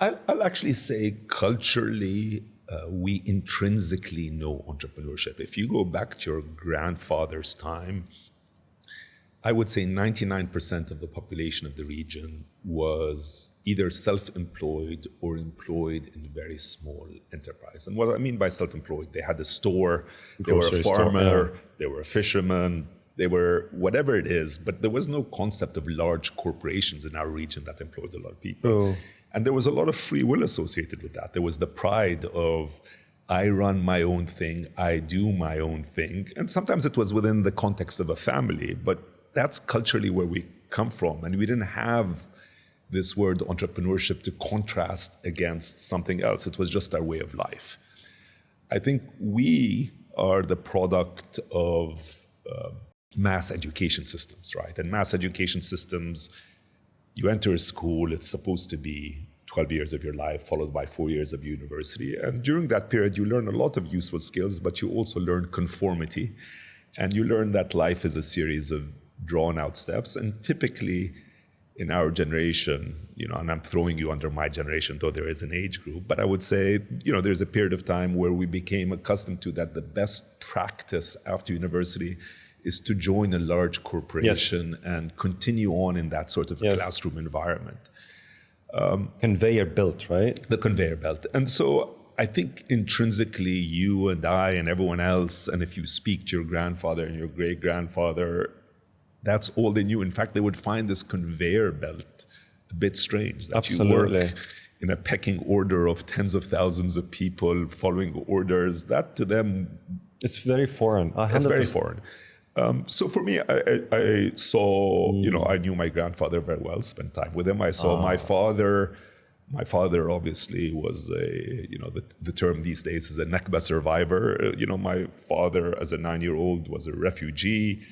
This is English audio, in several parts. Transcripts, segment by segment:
I'll actually say culturally, we intrinsically know entrepreneurship. If you go back to your grandfather's time, I would say 99% of the population of the region was either self-employed or employed in very small enterprise. And what I mean by self-employed, they had a store, they were a farmer, they were a fisherman, they were whatever it is, but there was no concept of large corporations in our region that employed a lot of people. And there was a lot of free will associated with that. There was the pride of, I run my own thing, I do my own thing. And sometimes it was within the context of a family, but that's culturally where we come from. And we didn't have this word entrepreneurship to contrast against something else. It was just our way of life. I think we are the product of mass education systems, right? And mass education systems, you enter a school, it's supposed to be 12 years of your life, followed by 4 years of university. And during that period, you learn a lot of useful skills, but you also learn conformity. And you learn that life is a series of drawn out steps. And typically in our generation, and I'm throwing you under my generation, though there is an age group, but I would say, there's a period of time where we became accustomed to that the best practice after university is to join a large corporation and continue on in that sort of classroom environment. Conveyor belt, right? The conveyor belt. And so I think intrinsically you and I and everyone else, and if you speak to your grandfather and your great-grandfather, that's all they knew. In fact, they would find this conveyor belt a bit strange, that you work in a pecking order of tens of thousands of people following orders. That to them, it's very foreign. It's very foreign. So for me, I saw, I knew my grandfather very well, spent time with him. I saw my father. My father obviously was the term these days is a 𝗀𝗲𝗍𝗂𝗍 survivor. My father as a 9-year-old was a refugee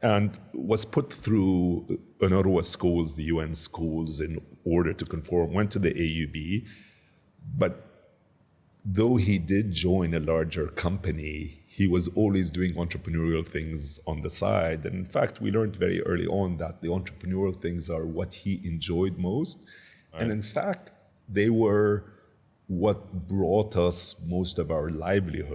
and was put through UNRWA schools, the UN schools, in order to conform, went to the AUB. But though he did join a larger company, he was always doing entrepreneurial things on the side. And in fact, we learned very early on that the entrepreneurial things are what he enjoyed most. Right. And in fact, they were what brought us most of our livelihood.